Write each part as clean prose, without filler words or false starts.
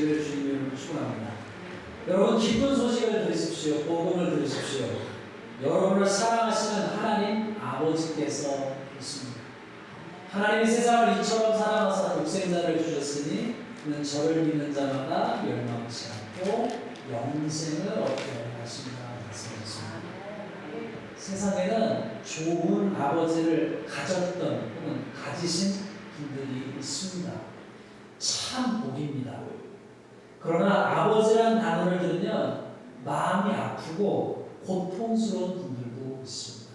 주님을 축원합니다. 여러분 기쁜 소식을 들으십시오. 복음을 들으십시오. 여러분을 사랑하시는 하나님 아버지께서 있습니다. 하나님이 세상을 이처럼 사랑하사 독생자를 주셨으니 그는 저를 믿는 자마다 멸망치 않고 영생을 얻게 하신다 말씀하셨습니다. 세상에는 좋은 아버지를 가졌던 혹은 가지신 분들이 있습니다. 참 복입니다. 그러나 아버지라는 단어를 들으면 마음이 아프고 고통스러운 분들도 있습니다.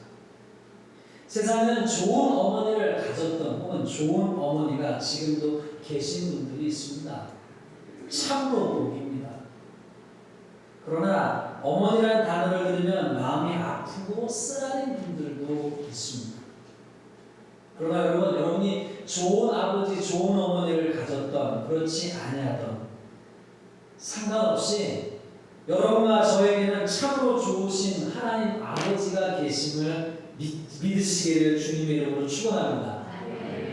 세상에는 좋은 어머니를 가졌던 혹은 좋은 어머니가 지금도 계신 분들이 있습니다. 참으로 복입니다. 그러나 어머니라는 단어를 들으면 마음이 아프고 쓰라린 분들도 있습니다. 그러나 여러분이 좋은 아버지, 좋은 어머니를 가졌던 그렇지 아니하던 상관없이 여러분과 저에게는 참으로 좋으신 하나님 아버지가 계심을 믿으시기를 주님의 이름으로 축원합니다.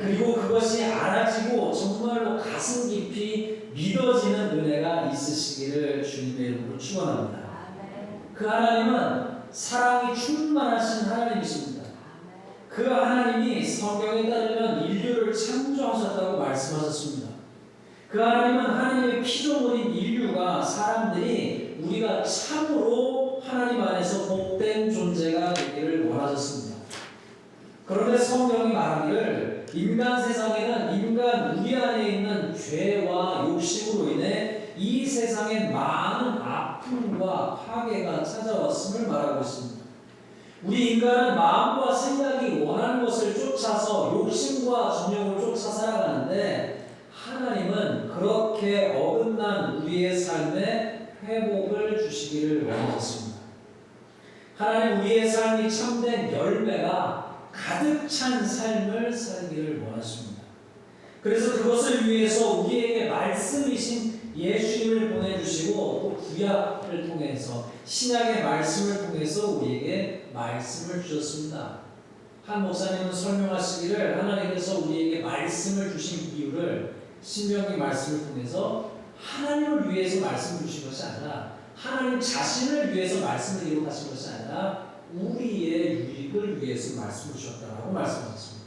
그리고 그것이 알아지고 정말로 가슴 깊이 믿어지는 은혜가 있으시기를 주님의 이름으로 축원합니다. 그 하나님은 사랑이 충만하신 하나님이십니다. 그 하나님이 성경에 따르면 인류를 창조하셨다고 말씀하셨습니다. 그 하나님은 하나님의 피조물인 인류가 사람들이 우리가 참으로 하나님 안에서 복된 존재가 되기를 원하셨습니다. 그런데 성경이 말하기를 인간 세상에는 인간 우리 안에 있는 죄와 욕심으로 인해 이 세상에 많은 아픔과 파괴가 찾아왔음을 말하고 있습니다. 우리 인간은 마음과 생각이 원하는 것을 쫓아서 욕심과 정욕을 쫓아 살아가는데 하나님은 그렇게 어긋난 우리의 삶에 회복을 주시기를 원하셨습니다. 하나님 우리의 삶이 참된 열매가 가득 찬 삶을 살기를 원하십니다. 그래서 그것을 위해서 우리에게 말씀이신 예수님을 보내주시고 또 구약을 통해서 신약의 말씀을 통해서 우리에게 말씀을 주셨습니다. 한 목사님은 설명하시기를 하나님께서 우리에게 말씀을 주신 이유를 신명기 말씀을 통해서 하나님을 위해서 말씀을 주신 것이 아니라 하나님 자신을 위해서 말씀을 기록하신 것이 아니라 우리의 유익을 위해서 말씀을 주셨다고 말씀하셨습니다.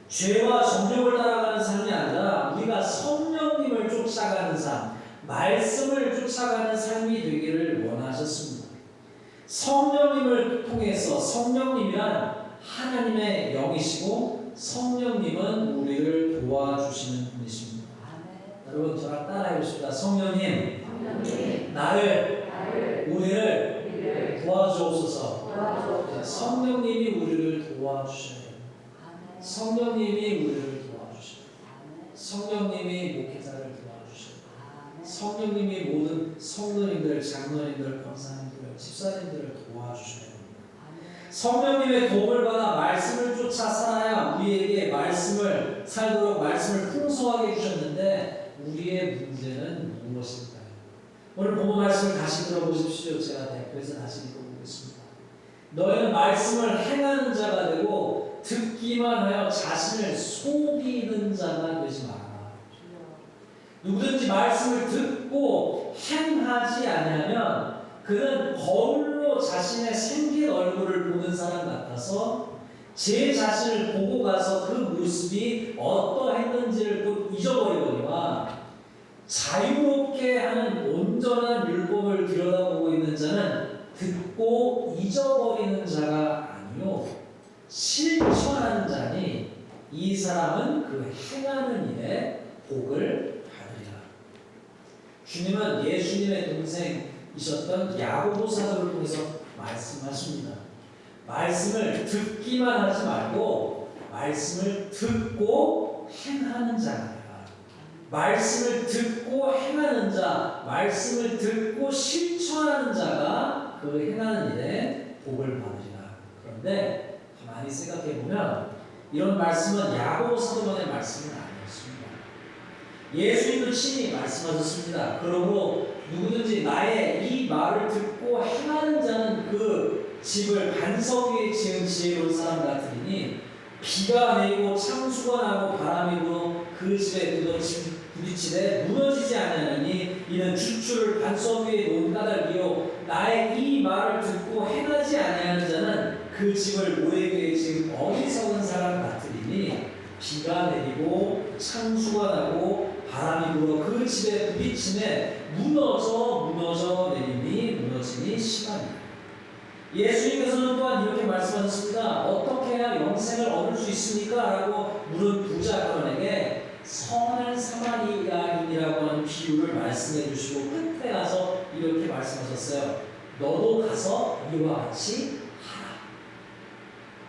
죄와 정욕을 따라가는 삶이 아니라 우리가 성령님을 쫓아가는 삶, 말씀을 쫓아가는 삶이 되기를 원하셨습니다. 성령님을 통해서 성령님이란 하나님의 영이시고 성령님은 우리를 도와주시는 분이십니다. 여러분 저랑 따라해 보십시다. 성령님, 나를 우리를 도와주옵소서. 성령님이 우리를 도와주셔야 됩니다. 성령님이 우리를 도와주셔야 됩니다. 성령님이 목회자를 도와주셔야 됩니다. 성령님이 모든 성도님들, 장로님들, 권사님들, 집사님들을 도와주셔야 됩니다. 성령님의 도움을 받아 말씀을 쫓아 살아야 우리에게 말씀을 살도록 말씀을 풍성하게 해주셨는데 우리의 문제는 무엇일까요? 오늘 본문 말씀을 다시 들어보십시오. 제가 대표해서 다시 읽어보겠습니다. 너희는 말씀을 행하는 자가 되고 듣기만 하여 자신을 속이는 자가 되지 마라. 누구든지 말씀을 듣고 행하지 아니하면 그는 거울로 자신의 생긴 얼굴을 보는 사람 같아서 제 자신을 보고 가서 그 모습이 어떠했는지를 곧 잊어버리거니와 자유롭게 하는 온전한 율법을 들여다보고 있는 자는 듣고 잊어버리는 자가 아니요 실천하는 자니 이 사람은 그 행하는 일에 복을 받으리라. 주님은 예수님의 동생이셨던 야고보 사도를 통해서 말씀하십니다. 말씀을 듣기만 하지 말고 말씀을 듣고 행하는 자가 말씀을 듣고 행하는 자, 말씀을 듣고 실천하는 자가 그 행하는 일에 복을 받으리라. 그런데 가만히 생각해 보면 이런 말씀은 야고보 사도만의 말씀은 아니었습니다. 예수님도 친히 말씀하셨습니다. 그러므로 누구든지 나의 이 말을 듣고 행하는 자는 그 집을 반석 위에 지은 지혜로운 사람 같으니 비가 내리고 창수가 나고 바람이 불어 그 집에 부딪히되 무너지지 아니하니 이는 주추를 반석 위에 놓은 까닭이요 나의 이 말을 듣고 행하지 아니하는 자는 그 집을 모래위에 지은 어리석은 사람 같으리니 비가 내리고 창수가 나고 바람이 불어 그 집에 부딪히매 무너져 내림이 무너짐이 심하니라. 예수님께서는 또한 이렇게 말씀하셨습니다. 어떻게 해야 영생을 얻을 수 있습니까? 라고 물은 부자 가론에게 선한 사마리아인이라고 하는 비유를 말씀해 주시고 끝에 가서 이렇게 말씀하셨어요. 너도 가서 이와 같이 하라.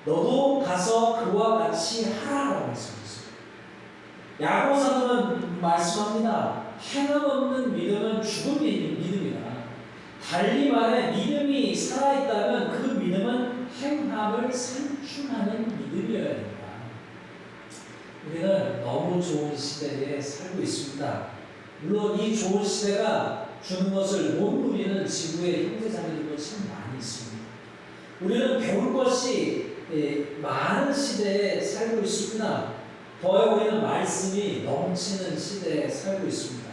너도 가서 그와 같이 하라고 말씀하셨어요. 야고보 사도는 말씀합니다. 행함 없는 믿음은 죽은 믿음이다. 달리 말해 믿음이 살아있다면 그 믿음은 행함을 상충하는 믿음이어야 된다. 우리는 너무 좋은 시대에 살고 있습니다. 물론 이 좋은 시대가 주는 것을 못 누리는 지구의 형제자매들도 참 많이 있습니다. 우리는 배울 것이 많은 시대에 살고 있습니다. 더해 우리는 말씀이 넘치는 시대에 살고 있습니다.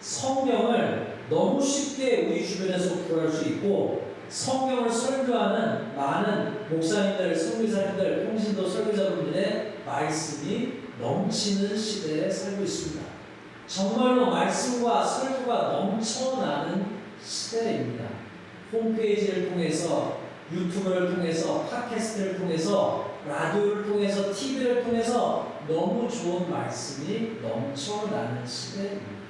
성경을 너무 쉽게 우리 주변에서 구할 수 있고 성경을 설교하는 많은 목사님들, 선교사님들, 통신도 설교자분들의 말씀이 넘치는 시대에 살고 있습니다. 정말로 말씀과 설교가 넘쳐나는 시대입니다. 홈페이지를 통해서, 유튜브를 통해서, 팟캐스트를 통해서, 라디오를 통해서, TV를 통해서 너무 좋은 말씀이 넘쳐나는 시대입니다.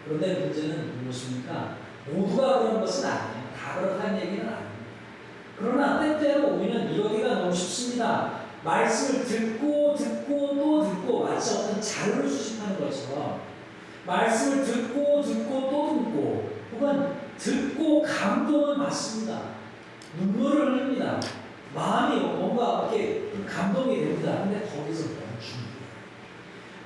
그런데 문제는 무엇입니까? 모두가 그런 것은 아니에요. 다 그렇다는 얘기는 아닙니다. 그러나 때때로 우리는 이러기가 너무 쉽습니다. 말씀을 듣고 또 듣고 마치 어떤 자료를 수집하는 것처럼 말씀을 듣고 또 듣고 혹은 듣고 감동은 맞습니다. 눈물을 흘립니다. 마음이 뭔가 이렇게 감동이 됩니다. 근데 거기서 멈춥니다.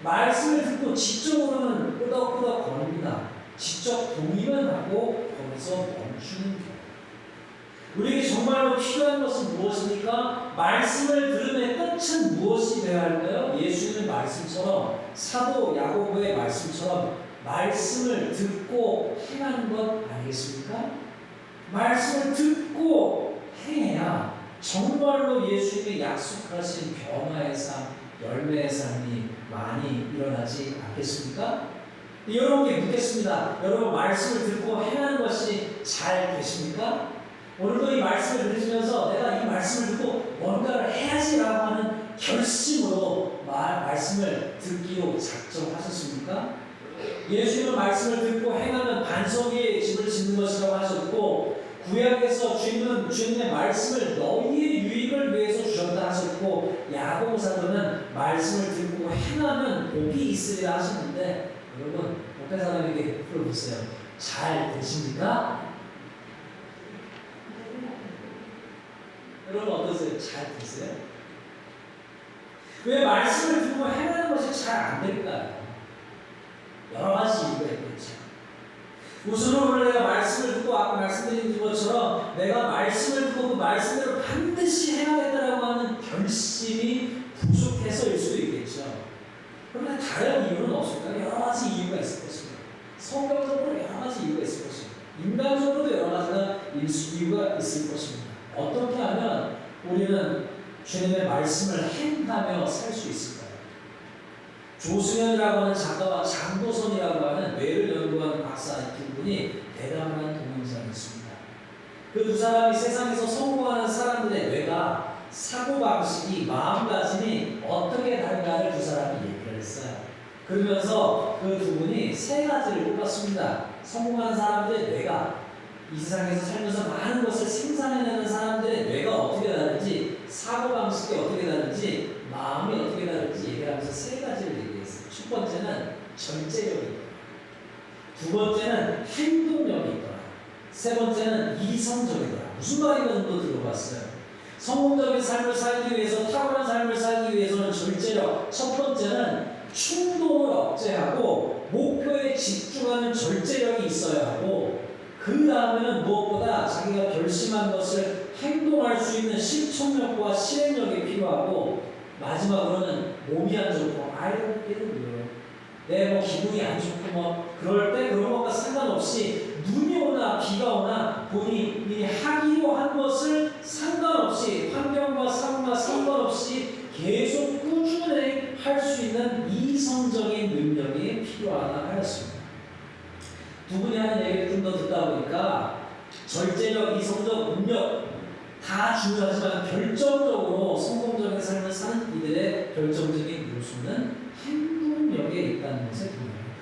말씀을 듣고 지적으로는 끄덕끄덕 거립니다. 지적 동의만 하고 거기서 멈추는 경우. 우리에게 정말로 필요한 것은 무엇입니까? 말씀을 들음의 끝은 무엇이 되어야 할까요? 예수님의 말씀처럼 사도 야고보의 말씀처럼 말씀을 듣고 행하는 것 아니겠습니까? 말씀을 듣고 행해야 정말로 예수님이 약속하신 변화의 삶, 열매의 삶이 많이 일어나지 않겠습니까? 여러분께 묻겠습니다. 여러분 말씀을 듣고 행하는 것이 잘 되십니까? 오늘도 이 말씀을 들으시면서 내가 이 말씀을 듣고 뭔가를 해야지라고 하는 결심으로 말씀을 듣기로 작정하셨습니까? 예수님은 말씀을 듣고 행하면 반석 위에 집을 짓는 것이라고 하셨고 구약에서 주님의 말씀을 너희의 유익을 위해서 주셨다 하셨고 야고보 사도는 말씀을 듣고 행하면 복이 있으리라 하셨는데 여러분 옆에 사람에게 물어보세요. 잘 되십니까? 여러분 어떠세요? 잘 되세요? 왜 말씀을 듣고 행하는 것이 잘 안 될까요? 여러 가지 이유가 있겠죠. 우선은 오늘 내가 말씀을 듣고 아까 말씀드린 것처럼 내가 말씀을 듣고 그 말씀대로 반드시 해야겠다라고 하는 결심이 부족해서일 수도 있겠죠. 그런데 다른 이유는 없을까요? 여러 가지 이유가 있을 것입니다. 성경적으로 여러 가지 이유가 있을 것입니다. 인간적으로도 여러 가지가 이유가 있을 것입니다. 어떻게 하면 우리는 주님의 말씀을 행하며 살 수 있을까요? 조승현이라고 하는 작가와 장도선이라고 하는 뇌를 연구하는 박사 두 분이 대담한 동영상이 있습니다. 그 두 사람이 세상에서 성공하는 사람들의 뇌가 사고방식이, 마음가짐이 어떻게 다른가를 두 사람이 얘기를 했어요. 그러면서 그 두 분이 세 가지를 꼽았습니다. 성공하는 사람들의 뇌가 이 세상에서 살면서 많은 것을 생산해내는 사람들의 뇌가 어떻게 다른지, 사고방식이 어떻게 다른지, 마음이 어떻게 다른지 얘기하면서 세 가지를 얘기했어요. 첫 번째는 절제력이 있더라. 두 번째는 행동력이 있더라. 세 번째는 이성적이더라. 무슨 말인가 정도 들어봤어요. 성공적인 삶을 살기 위해서, 탁월한 삶을 살기 위해서는 절제력. 첫 번째는 충동을 억제하고 목표에 집중하는 절제력이 있어야 하고, 그 다음에는 무엇보다 자기가 결심한 것을 행동할 수 있는 실천력과 실행력이 필요하고, 마지막으로는 몸이 안 좋고 I don't feel good. 내 뭐 기분이 안 좋고 뭐 그럴 때 그런 것과 상관없이 눈이 오나 비가 오나 본인이 하기로 한 것을 상관없이 환경과 상황과 상관없이 계속 꾸준히 할 수 있는 이성적인 능력이 필요하다 하였습니다. 두 분이 하는 얘기를 좀 더 듣다 보니까 절제력, 이성적 능력 다 중요하지만 결정적으로 성공적인 삶을 사는 이들의 결정적인 요소는 행동력에 있다는 것에 동의합니다.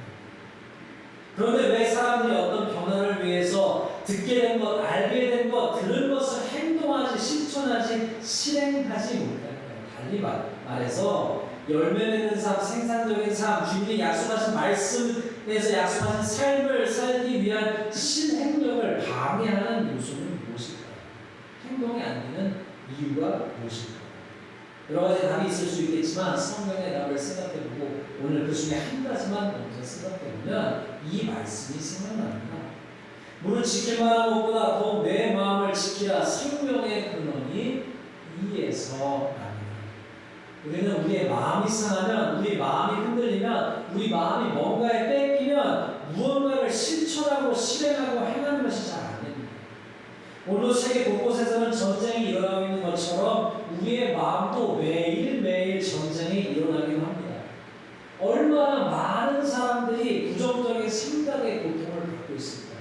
그런데 왜 사람들이 어떤 변화를 위해서 듣게 된 것, 알게 된 것, 들은 것을 행동하지, 실천하지, 실행하지 못할까요? 달리 말해서 열매 맺는 삶, 생산적인 삶, 주님이 약속하신 말씀에서 약속하신 삶을 살기 위한 실행력을 방해하는 요소는 무엇일까요? 행동이 안 되는 이유가 무엇일까요? 여러 가지 답이 있을 수 있겠지만 성경의 답을 생각해보고 오늘 그 중에 한 가지만 먼저 생각해보면 이 말씀이 생각납니다. 무릇 지킬 만한 것보다 더 내 마음을 지키라. 생명의 근원이 이에서 납니다. 우리는 우리의 마음이 상하면, 우리 마음이 흔들리면, 우리 마음이 뭔가에 뺏기면 무언가를 실천하고 실행하고 행하는 것이 잘 안 됩니다. 오늘 세계 곳곳에서는 전쟁이 일어나고 있는 것처럼 우리의 마음도 매일매일 전쟁이 일어나기도 합니다. 얼마나 많은 사람들이 부정적인 생각의 고통을 받고 있을까요?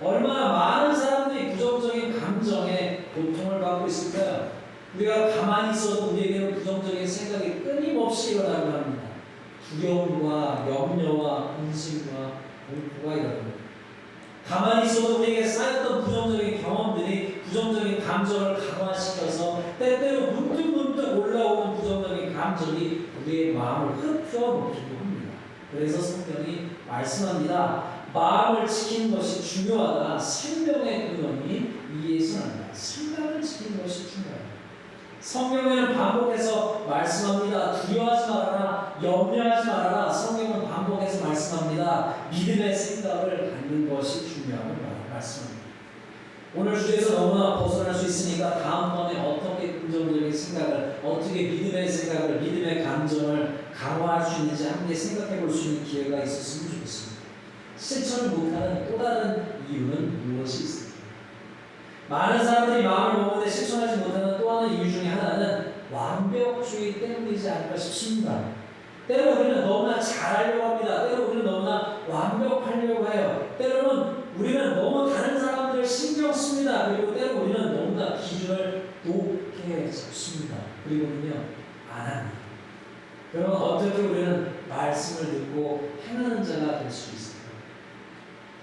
얼마나 많은 사람들이 부정적인 감정에 고통을 받고 있을까요? 우리가 가만히 있어도 우리에게는 부정적인 생각이 끊임없이 일어나고 합니다. 두려움과 염려와 근심과 공포가 일어납니다. 가만히 있어도 우리에게 쌓였던 부정적인 경험들이 부정적인 감정을 강화시켜서 때때로 문득문득 올라오는 부정적인 감정이 우리의 마음을 흡혀먹기도 합니다. 그래서 성경이 말씀합니다. 마음을 지키는 것이 중요하다. 생명의 근원이 이에서 난다. 생각을 지키는 것이 중요하다. 성경에는 반복해서 말씀합니다. 두려워하지 말아라. 염려하지 말아라. 성경은 반복해서 말씀합니다. 믿음의 생각을 갖는 것이 중요함을 말씀합니다. 오늘 주제에서 너무나 벗어날 수 있으니까 다음번에 어떻게 긍정적인 생각을, 어떻게 믿음의 생각을, 믿음의 감정을 강화할 수 있는지 함께 생각해 볼 수 있는 기회가 있었으면 좋겠습니다. 실천을 못하는 또 다른 이유는 무엇이 있습니까? 많은 사람들이 마음을 먹는데 실천하지 못하는 또 하나의 이유 중에 하나는 완벽주의 때문이지 않을까 싶습니다. 때로 우리는 너무나 잘하려고 합니다. 때로 우리는 너무나 완벽하려고 해요. 때로는 우리는 너무 다른 사람들을 신경 씁니다. 그리고 때로 우리는 너무나 기준을 높게 잡습니다. 그리고는요, 안 합니다. 그러면 어떻게 우리는 말씀을 듣고 행하는 자가 될 수 있을까요?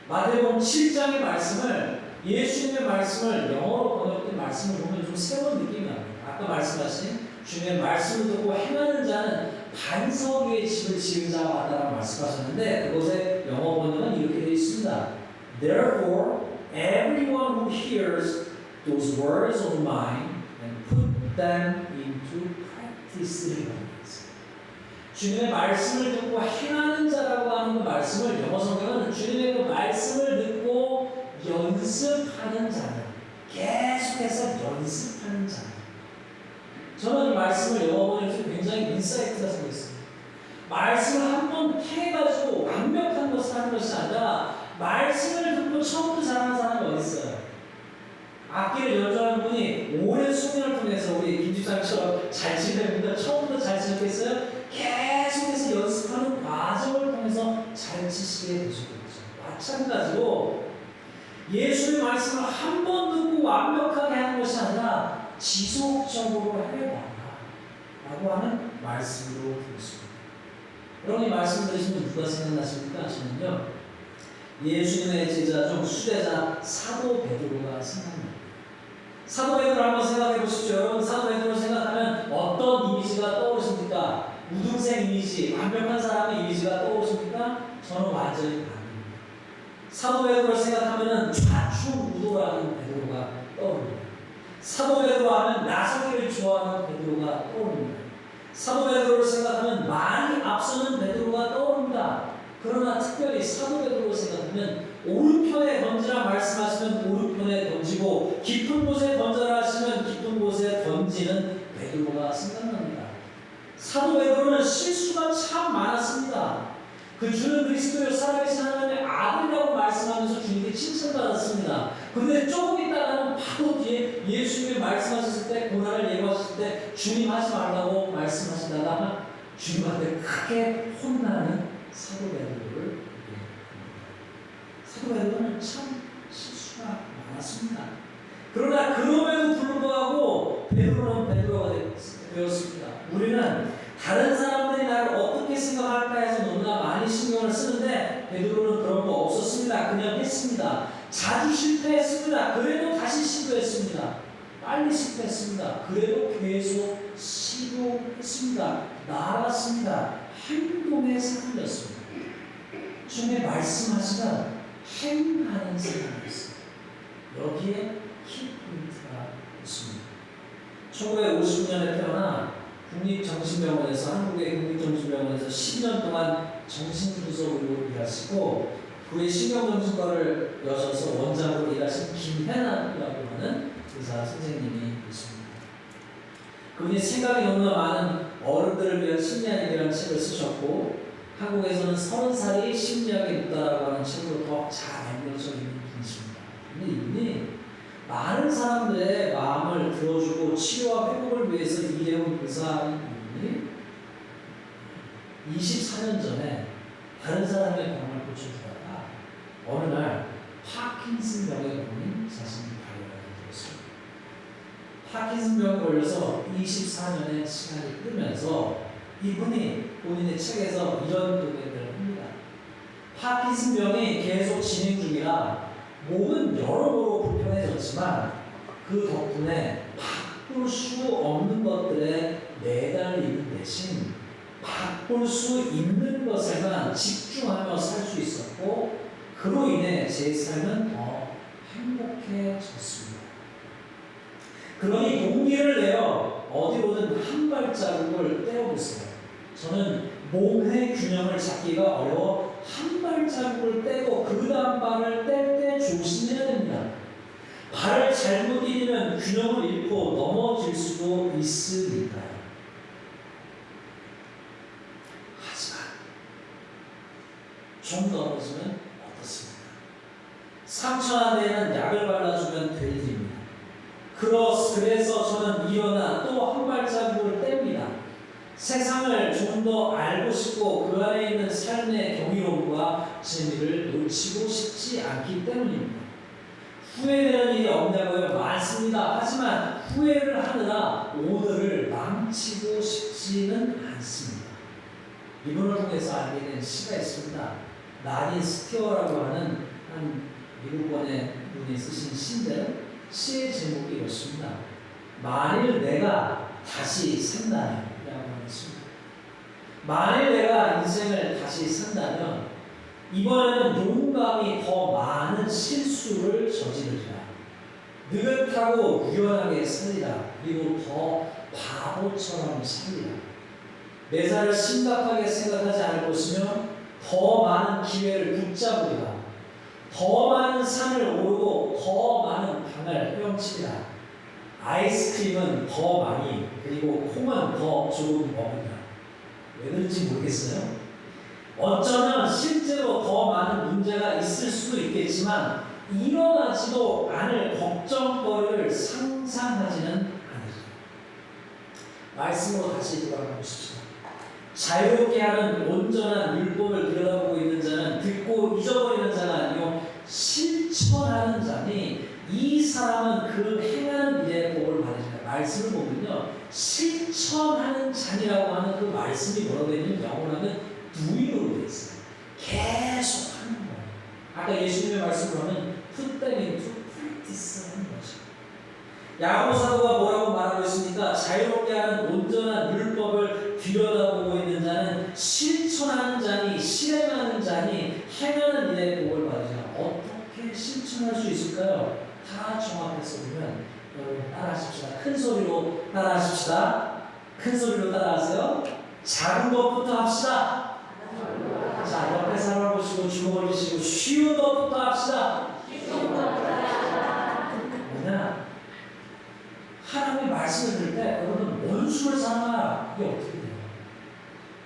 마태복음 7장의 말씀을, 예수님의 말씀을 영어로 번역된 말씀을 보면 좀 새로운 느낌이 납니다. 아까 말씀하신 주님의 말씀을 듣고 행하는 자는 반석 위에 집을 지은 자와 같다라고 말씀하셨는데 그곳에 영어 번역은 이렇게 되어 있습니다. Therefore, everyone who hears those words of mine and put them into practice. 주님의 말씀을 듣고 행하는 자라고 하는 그 말씀을 영어 성경은 주님의 그 말씀을 듣고 연습하는 자는, 계속해서 연습하는 자는. 저는 이 말씀을 영어 번역에서 굉장히 인사이트가 생겼습니다. 말씀을 한번 해가지고 완벽한 것을 하는 것이 아니라 말씀을 듣고 처음부터 잘하는 사람이 어디 있어요? 악기를 연주하는 분이 오랜 수련을 통해서 우리 김집사님처럼 잘 치려면 처음부터 잘 치셨겠어요? 계속해서 연습하는 과정을 통해서 잘 치시게 되셨겠죠. 마찬가지로 예수의 말씀을 한 번 듣고 완벽하게 하는 것이 아니라 지속적으로 해봐라 라고 하는 말씀으로 되었습니다. 여러분 이 말씀 들으시면 누가 생각나십니까? 저는요, 예수님의 제자 중 수제자 사도 베드로가 생각납니다. 사도 베드로 한번 생각해 보십시오. 여러분 사도 베드로 생각하면 어떤 이미지가 떠오르십니까? 우등생 이미지, 완벽한 사람의 이미지가 떠오르십니까? 저는 완전히 반대입니다. 사도 베드로를 생각하면 좌충우돌하는 베드로가 떠오릅니다. 사도 베드로 하면 나서기를 좋아하는 베드로가 떠오릅니다. 사도 베드로를 생각하면 많이 앞서는 베드로가 떠오릅니다. 그러나 특별히 사도 베드로를 생각하면 오른편에 던지라 말씀하시면 오른편에 던지고 깊은 곳에 던져라 하시면 깊은 곳에 던지는 베드로가 생각납니다. 사도 베드로는 실수가 참 많았습니다. 그 주는 그리스도요 살아계신 하나님의 아들이라고 말씀하면서 주님께 칭찬받았습니다. 그런데 조금 있다가는 바로 뒤에 예수님이 말씀하셨을 때 고난을 예고하셨을 때 주님 하지 말라고 말씀하시다가 주님한테 크게 혼나는 사도 베드로를 사도 베드로는 참 실수가 많았습니다. 그러나 그럼에도 불구하고 베드로는 베드로가 되었습니다. 우리는 다른 사람들이 나를 어떻게 생각할까 해서 너무나 많이 신경을 쓰는데 베드로는 그런 거 없었습니다. 그냥 했습니다. 자주 실패했습니다. 그래도 다시 시도했습니다. 빨리 실패했습니다. 그래도 계속 시도했습니다. 나아갔습니다. 행동의 사람이었습니다. 주님의 말씀하시면 행하는 사람이었습니다. 여기에 키포인트가 있습니다. 1950년에 태어나 국립정신병원에서 한국의 국립정신병원에서 10년 동안 정신부석으로 일하시고 그의 신경정신과를 여셔서 원장으로 일하신 김혜남이라고 하는 의사 선생님이 있습니다. 그분이 생각이 너무나 많은 어른들을 위한 심리학이라는 책을 쓰셨고 한국에서는 30살이 심리학에 있다라고 하는 책으로 더 잘 알려져 있는 분이십니다. 근데 이분이 많은 사람들의 마음을 들어주고 치료와 회복을 위해서 일해온 의사인 분이 24년 전에 다른 사람의 병을 고쳐주다가 어느 날 파킨슨병에 걸린 자신이 발견하게 되었습니다. 파킨슨병에 걸려서 24년의 시간이 흐르면서 이분이 본인의 책에서 이런 고백을 합니다. 파킨슨병이 계속 진행 중이라 몸은 여러모로 불편해졌지만 그 덕분에 바꿀 수 없는 것들에 매달리는 대신 바꿀 수 있는 것에만 집중하며 살 수 있었고 그로 인해 제 삶은 더 행복해졌습니다. 그러니 용기를 내어 어디로든 한 발자국을 떼어보세요. 저는 몸의 균형을 잡기가 어려워 한 발자국을 떼고 그 다음 발을 뗄 때 조심해야 됩니다. 발을 잘못 디디면 균형을 잃고 넘어질 수도 있으니까요. 하지만 좀 넘어지면 어떻습니까? 상처난 데에는 약을 발라주면 될 일입니다. 그래서 저는 일어나 또 한 발자국을 뗍니다. 세상을 좀 더 알고 싶고 그 안에 있는 삶의 경이로움과 재미를 놓치고 싶지 않기 때문입니다. 후회되는 일이 없냐고요? 많습니다. 하지만 후회를 하느라 오늘을 망치고 싶지는 않습니다. 이분을 통해서 알게 된 시가 있습니다. 나린 스티어라고 하는 한 미국권의 분이 쓰신 시인데 시의 제목이 이렇습니다. 만일 내가 다시 산다면 만일 내가 인생을 다시 산다면 이번에는 용감히 더 많은 실수를 저지르리라. 느긋하고 유연하게 살리라. 그리고 더 바보처럼 살리라. 매사를 심각하게 생각하지 않을 것이며 더 많은 기회를 붙잡으리라. 더 많은 산을 오르고 더 많은 강을 헤엄치리라. 아이스크림은 더 많이 그리고 콩은 더 조금 먹으리라. 왜 그런지 모르겠어요. 어쩌면 실제로 더 많은 문제가 있을 수도 있겠지만 일어나지도 않을 걱정거리를 상상하지는 않으리라. 말씀으로 다시 돌아가 보십시오. 자유롭게 하는 온전한 율법을 들여다보고 있는 자는 듣고 잊어버리는 자가 아니요 실천하는 자니 이 사람은 그 행하는 일의 복을 받으리라. 말씀을 보면요 실천하는 자니라고 하는 그 말씀이 뭐라고 되어 있냐면 영어로는 doing으로 되어 있어요. 계속 하는 거예요. 아까 예수님의 말씀으로 하면 put them into practice 하는 거죠. 야고보 사도가 뭐라고 말하고 있습니까? 자유롭게 하는 온전한 율법을 들여다보고 있는 자는 실천하는 자니 실행하는 자니 행하는 일의 복을 받으리라. 어떻게 실천할 수 있을까요? 다 종합해서 보면 여러분 따라하십시다. 큰 소리로 따라하십시다. 큰 소리로 따라하세요. 작은 것부터 합시다. 자, 옆에 사람 보시고 주먹을 주시고 쉬운 것부터 합시다. 뭐냐? 하나님의 말씀을 들을 때 여러분 원수를 사랑하라. 이게 어떻게 돼요?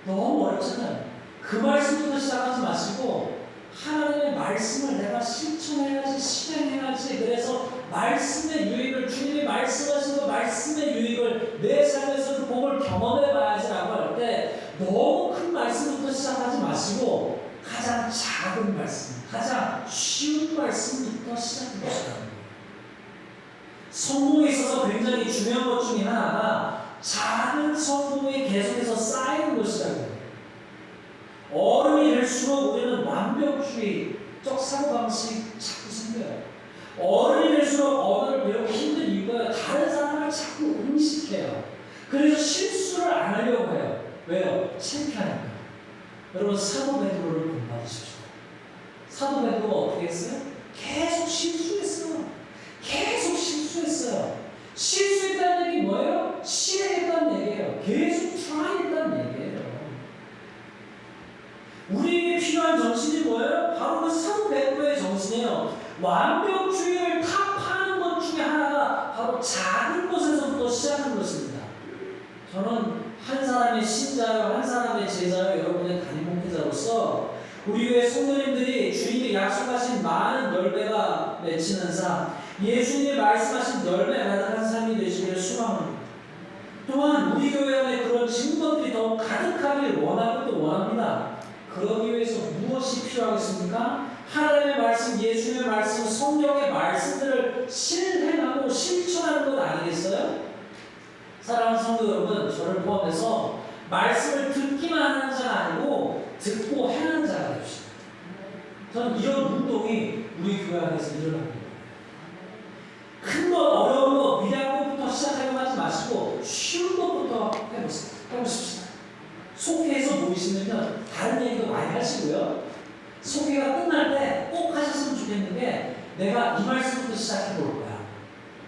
너무 어렵잖아요. 그 말씀부터 시작하지 마시고 하나님의 말씀을 내가 실천해야지, 실행해야지. 그래서 말씀의 유익을, 주님이 말씀하신 그 말씀의 유익을 내 삶에서 그 복을 경험해봐야지라고 할 때 너무 큰 말씀부터 시작하지 마시고 가장 작은 말씀, 가장 쉬운 말씀부터 시작해 보시라는 거예요. 성공에 있어서 굉장히 중요한 것 중에 하나가 작은 성공이 계속해서 쌓이는 것이라고 해요. 어른이 될수록 우리는 완벽주의적 사고방식 자꾸 생겨요. 어른이 될수록 언어를 배우기 힘든 이유가 다른 사람을 자꾸 응식해요. 그래서 실수를 안 하려고 해요. 왜요? 창피하니까. 여러분 사도 베드로를 본받으십시오. 사도 베드로가 어떻게 했어요? 계속 실수했어요. 계속 실수했어요. 실수했다는 얘기 뭐예요? 실행했다는 얘기예요. 계속 트라이했다는 얘기예요. 우리에게 필요한 정신이 뭐예요? 바로 그 사도 베드로의 정신이에요. 완벽주의를 타파하는 것 중에 하나가 바로 작은 것에서부터 시작하는 것입니다. 저는 한 사람의 신자요, 한 사람의 제자요, 여러분의 담임 목회자로서 우리 교회 성도님들이 주님이 약속하신 많은 열매가 맺히는 삶, 예수님이 말씀하신 열매 가득한 삶이 되시기를 소망합니다. 또한 우리 교회 안에 그런 증거들이 더 가득하길 원하고 또 원합니다. 그러기 위해서 무엇이 필요하겠습니까? 하나님의 말씀, 예수님의 말씀, 성경의 말씀들을 실행하고 실천하는 것 아니겠어요? 사랑하는 성도 여러분, 저를 포함해서 말씀을 듣기만 하는 자가 아니고 듣고 행하는 자가 됩시다. 저는 이런 운동이 우리 교회 안에서 일어납니다. 큰 것, 어려운 것, 위대한 것부터 시작하려고 하지 마시고 쉬운 것부터 해보십시다. 속회에서 모이시면요, 다른 얘기도 많이 하시고요. 속회가 끝날 때 꼭 하셨으면 좋겠는 게 내가 이 말씀부터 시작해 볼 거야.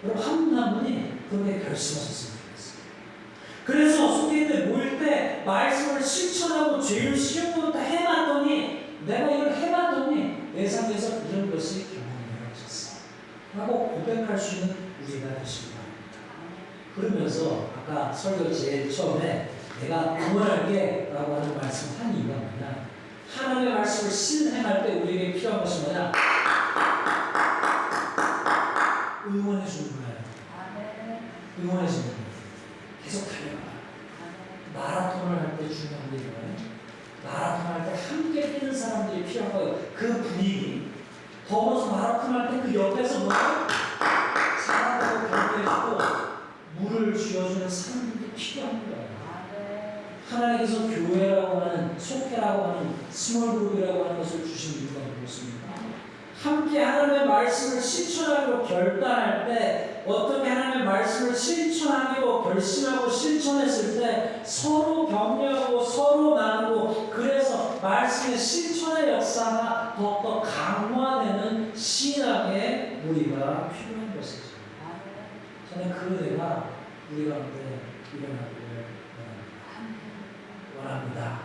여러분 한 분 한 분이 그렇게 결심하셨으면 좋겠어요. 그래서 속회인들 모일 때 말씀을 실천하고 제일 쉬운 것부터 해봤더니 내가 이걸 해봤더니 내 삶에서 이런 것이 경험이 되어졌어 라고 고백할 수 있는 우리가 되시기 바랍니다. 그러면서 아까 설교 제일 처음에 내가 응원할게 라고 하는 말씀을 한 이유가 뭐냐, 하나님의 말씀을 실행할 때 우리에게 필요한 것이 뭐냐, 응원해 주는 거예요. 응원해 주는 거예요. 계속 달려가. 마라톤을 할 때 중요한 게 뭐예요? 마라톤 할 때 함께 뛰는 사람들이 필요한 거예요. 그 분위기. 더워서 마라톤 할 때 그 옆에서 뭐예요? 사람들을 격려해주고 물을 쥐어주는 사람들이 필요한 거예요. 하나님께서 교회라고 하는, 속회라고 하는, 스몰그룹이라고 하는 것을 주신 이유가 무엇입니까? 함께 하나님의 말씀을 실천하기로 결단할 때, 어떻게 하나님의 말씀을 실천하기로 결심하고 실천했을 때 서로 격려하고 서로 나누고, 그래서 말씀의 실천의 역사가 더욱더 강화되는 신학의 우리가 필요한 것이죠. 저는 그 은혜가 우리 가운데 일어나기를 원합니다.